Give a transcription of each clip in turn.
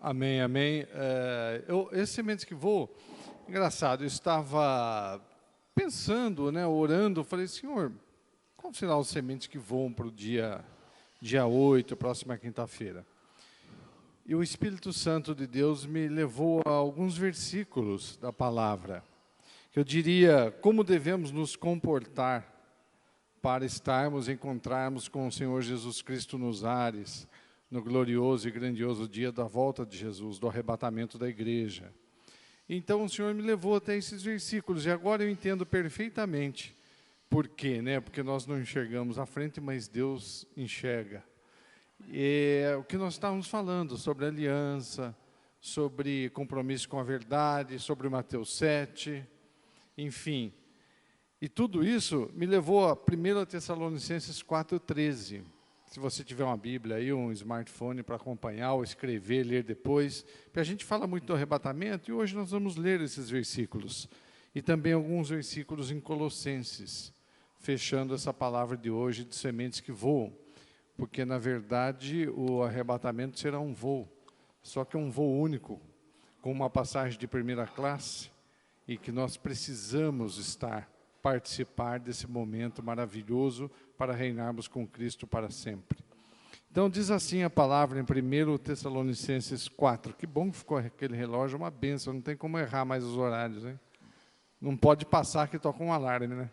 Amém, amém. Esse Sementes que Voam, engraçado, eu estava pensando, né, orando, falei, Senhor, qual será os sementes que voam para o dia 8, próxima quinta-feira? E o Espírito Santo de Deus me levou a alguns versículos da palavra, que eu diria como devemos nos comportar para encontrarmos com o Senhor Jesus Cristo nos ares, no glorioso e grandioso dia da volta de Jesus, do arrebatamento da igreja. Então o Senhor me levou até esses versículos, e agora eu entendo perfeitamente por quê, né? Porque nós não enxergamos à frente, mas Deus enxerga. É o que nós estávamos falando sobre aliança, sobre compromisso com a verdade, sobre Mateus 7, enfim. E tudo isso me levou a 1 Tessalonicenses 4,13. Se você tiver uma Bíblia aí, um smartphone para acompanhar, ou escrever, ler depois, porque a gente fala muito do arrebatamento, e hoje nós vamos ler esses versículos. E também alguns versículos em Colossenses, fechando essa palavra de hoje de sementes que voam. Porque, na verdade, o arrebatamento será um voo, só que é um voo único, com uma passagem de primeira classe, e que nós precisamos participar desse momento maravilhoso para reinarmos com Cristo para sempre. Então, diz assim a palavra em 1 Tessalonicenses 4. Que bom que ficou aquele relógio, uma bênção, não tem como errar mais os horários, hein? Não pode passar que toca um alarme, né?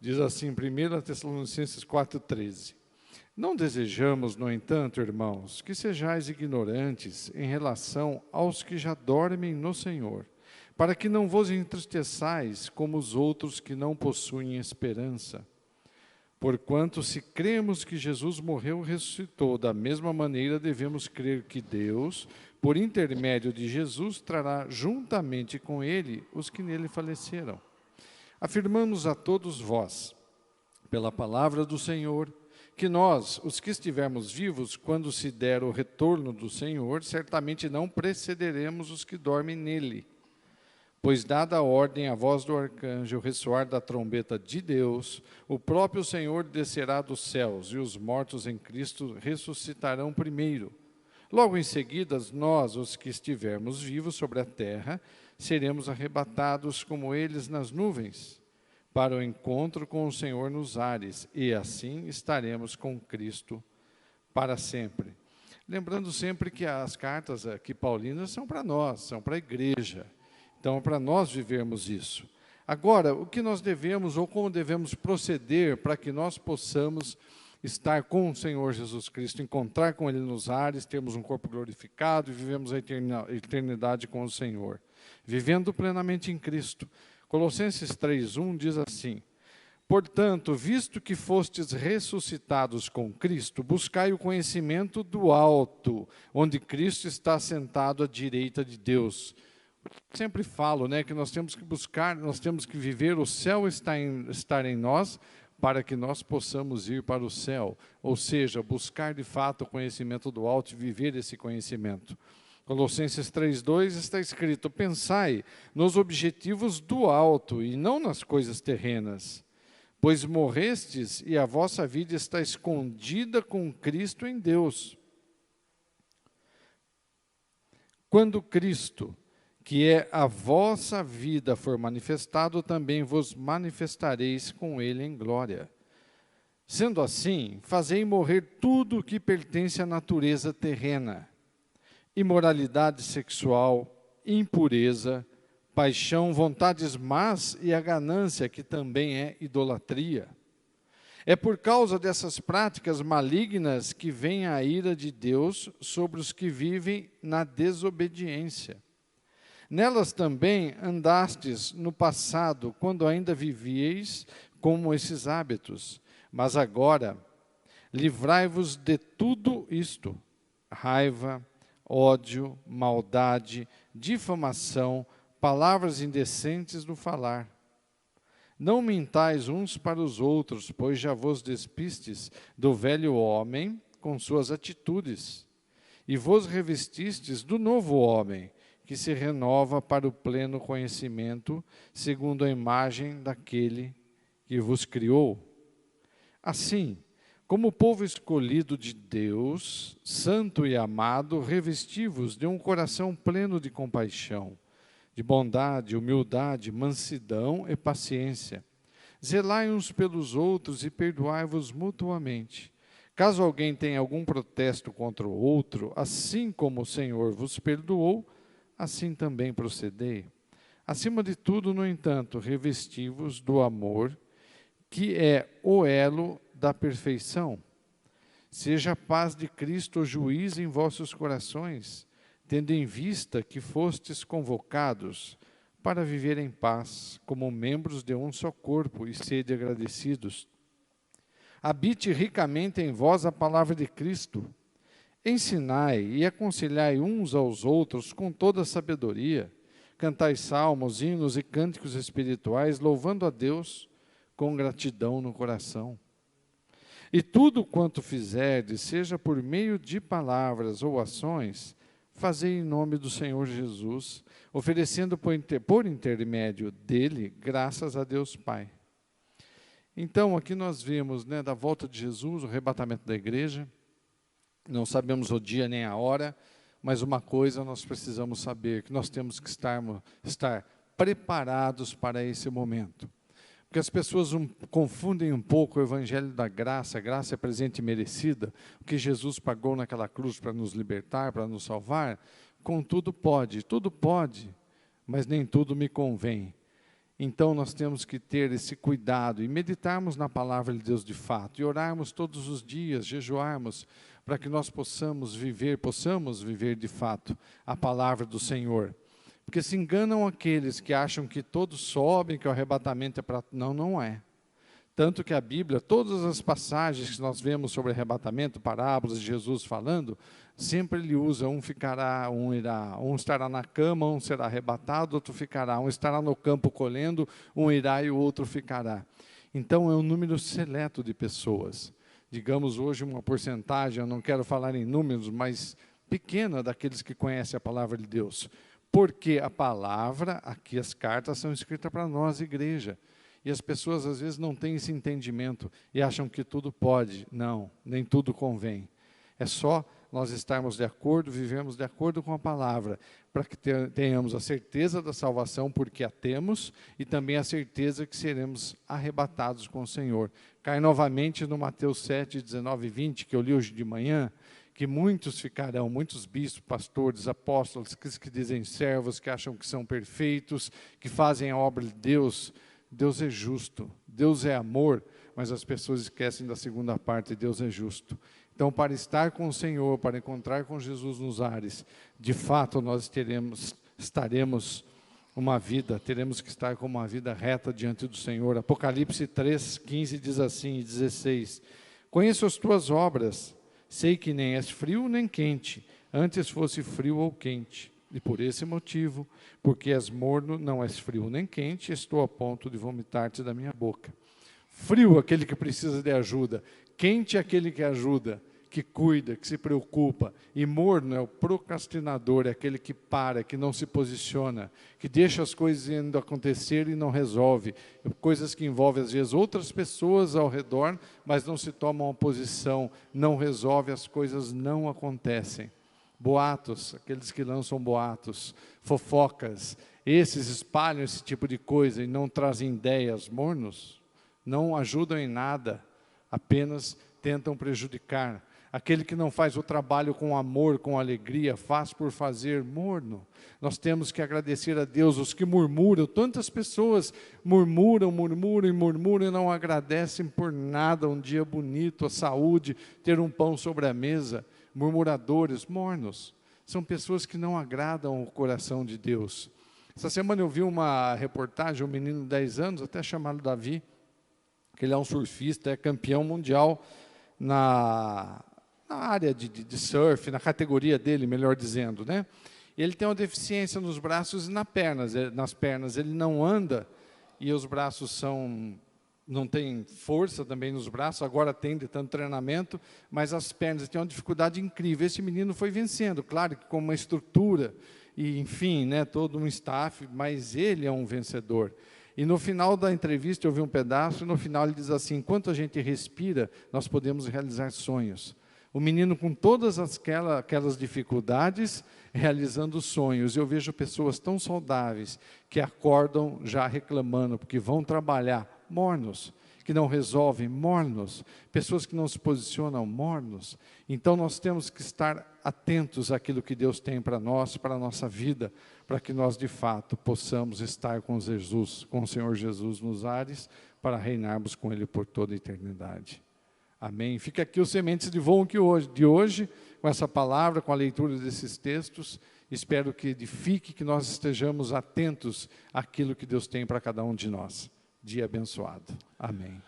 Diz assim, 1 Tessalonicenses 4,13. Não desejamos, no entanto, irmãos, que sejais ignorantes em relação aos que já dormem no Senhor, para que não vos entristeçais como os outros que não possuem esperança. Porquanto, se cremos que Jesus morreu e ressuscitou, da mesma maneira devemos crer que Deus, por intermédio de Jesus, trará juntamente com ele os que nele faleceram. Afirmamos a todos vós, pela palavra do Senhor, que nós, os que estivermos vivos, quando se der o retorno do Senhor, certamente não precederemos os que dormem nele. Pois, dada a ordem à voz do arcanjo, o ressoar da trombeta de Deus, o próprio Senhor descerá dos céus, e os mortos em Cristo ressuscitarão primeiro. Logo em seguida, nós, os que estivermos vivos sobre a terra, seremos arrebatados como eles nas nuvens, para o encontro com o Senhor nos ares, e assim estaremos com Cristo para sempre. Lembrando sempre que as cartas aqui paulinas são para nós, são para a igreja. Então, para nós vivermos isso. Agora, o que nós devemos ou como devemos proceder para que nós possamos estar com o Senhor Jesus Cristo, encontrar com Ele nos ares, termos um corpo glorificado e vivemos a eternidade com o Senhor, vivendo plenamente em Cristo. Colossenses 3,1 diz assim: portanto, visto que fostes ressuscitados com Cristo, buscai o conhecimento do alto, onde Cristo está sentado à direita de Deus. Sempre falo, né, que nós temos que buscar, nós temos que viver, o céu estar em nós, para que nós possamos ir para o céu. Ou seja, buscar de fato o conhecimento do alto e viver esse conhecimento. Colossenses 3,2 está escrito: pensai nos objetivos do alto e não nas coisas terrenas, pois morrestes e a vossa vida está escondida com Cristo em Deus. Quando Cristo, que é a vossa vida, for manifestado, também vos manifestareis com ele em glória. Sendo assim, fazei morrer tudo o que pertence à natureza terrena: imoralidade sexual, impureza, paixão, vontades más e a ganância, que também é idolatria. É por causa dessas práticas malignas que vem a ira de Deus sobre os que vivem na desobediência. Nelas também andastes no passado, quando ainda vivieis como esses hábitos. Mas agora, livrai-vos de tudo isto: raiva, ódio, maldade, difamação, palavras indecentes no falar. Não mintais uns para os outros, pois já vos despistes do velho homem com suas atitudes, e vos revestistes do novo homem, que se renova para o pleno conhecimento, segundo a imagem daquele que vos criou. Assim, Como povo escolhido de Deus, santo e amado, revesti-vos de um coração pleno de compaixão, de bondade, humildade, mansidão e paciência. Zelai uns pelos outros e perdoai-vos mutuamente. Caso alguém tenha algum protesto contra o outro, assim como o Senhor vos perdoou, assim também procedei. Acima de tudo, no entanto, revesti-vos do amor, que é o elo da perfeição. Seja a paz de Cristo o juiz em vossos corações, tendo em vista que fostes convocados para viver em paz, como membros de um só corpo, e sede agradecidos. Habite ricamente em vós a palavra de Cristo. Ensinai e aconselhai uns aos outros com toda a sabedoria. Cantai salmos, hinos e cânticos espirituais, louvando a Deus com gratidão no coração. E tudo quanto fizerdes, seja por meio de palavras ou ações, fazei em nome do Senhor Jesus, oferecendo por intermédio dele graças a Deus Pai. Então, aqui nós vemos, da volta de Jesus, o arrebatamento da igreja. Não sabemos o dia nem a hora, mas uma coisa nós precisamos saber, que nós temos que estar preparados para esse momento. Porque as pessoas confundem um pouco o evangelho da graça. A graça é presente e merecida, o que Jesus pagou naquela cruz para nos libertar, para nos salvar. Com tudo pode, mas nem tudo me convém. Então nós temos que ter esse cuidado e meditarmos na palavra de Deus de fato, e orarmos todos os dias, jejuarmos, para que nós possamos viver de fato a palavra do Senhor. Porque se enganam aqueles que acham que todos sobem, que o arrebatamento é para... Não é. Tanto que a Bíblia, todas as passagens que nós vemos sobre arrebatamento, parábolas de Jesus falando, sempre ele usa, um estará na cama, um será arrebatado, outro ficará, um estará no campo colhendo, um irá e o outro ficará. Então é um número seleto de pessoas. Digamos hoje uma porcentagem, eu não quero falar em números, mas pequena daqueles que conhecem a palavra de Deus. Porque a palavra, aqui as cartas são escritas para nós, igreja. E as pessoas às vezes não têm esse entendimento e acham que tudo pode. Não, nem tudo convém. É só nós estarmos de acordo, vivemos de acordo com a palavra, para que tenhamos a certeza da salvação, porque a temos, e também a certeza que seremos arrebatados com o Senhor. Cai novamente no Mateus 7, 19 e 20, que eu li hoje de manhã, que muitos ficarão, muitos bispos, pastores, apóstolos, que dizem servos, que acham que são perfeitos, que fazem a obra de Deus. Deus é justo, Deus é amor, mas as pessoas esquecem da segunda parte, Deus é justo. Então, para estar com o Senhor, para encontrar com Jesus nos ares, de fato nós teremos que estar com uma vida reta diante do Senhor. Apocalipse 3, 15 diz assim, e 16, conheço as tuas obras, sei que nem és frio nem quente, antes fosse frio ou quente. E por esse motivo, porque és morno, não és frio nem quente, estou a ponto de vomitar-te da minha boca. Frio, aquele que precisa de ajuda. Quente, aquele que ajuda, que cuida, que se preocupa. E morno é o procrastinador, é aquele que para, que não se posiciona, que deixa as coisas indo acontecer e não resolve. Coisas que envolvem, às vezes, outras pessoas ao redor, mas não se toma uma posição, não resolve, as coisas não acontecem. Boatos, aqueles que lançam boatos, fofocas, esses espalham esse tipo de coisa e não trazem ideias. Mornos, não ajudam em nada, apenas tentam prejudicar. Aquele que não faz o trabalho com amor, com alegria, faz por fazer, morno. Nós temos que agradecer a Deus. Os que murmuram, tantas pessoas murmuram e não agradecem por nada, um dia bonito, a saúde, ter um pão sobre a mesa. Murmuradores, mornos, são pessoas que não agradam o coração de Deus. Essa semana eu vi uma reportagem, um menino de 10 anos, até chamado Davi, que ele é um surfista, é campeão mundial na área de surf, na categoria dele, melhor dizendo, né? Ele tem uma deficiência nos braços e nas pernas, ele não anda e os braços não tem força também nos braços, agora tem de tanto treinamento, mas as pernas têm uma dificuldade incrível. Esse menino foi vencendo, claro que com uma estrutura, e enfim, todo um staff, mas ele é um vencedor. E no final da entrevista, eu vi um pedaço, e no final ele diz assim: enquanto a gente respira, nós podemos realizar sonhos. O menino com todas aquelas dificuldades, realizando sonhos. Eu vejo pessoas tão saudáveis, que acordam já reclamando, porque vão trabalhar mornos, que não resolvem, mornos, pessoas que não se posicionam, mornos. Então nós temos que estar atentos àquilo que Deus tem para nós, para a nossa vida, para que nós de fato possamos estar com Jesus, com o Senhor Jesus nos ares, para reinarmos com Ele por toda a eternidade. Amém? Fica aqui os sementes de voo de hoje, com essa palavra, com a leitura desses textos. Espero que edifique, que nós estejamos atentos àquilo que Deus tem para cada um de nós. Dia abençoado. Amém.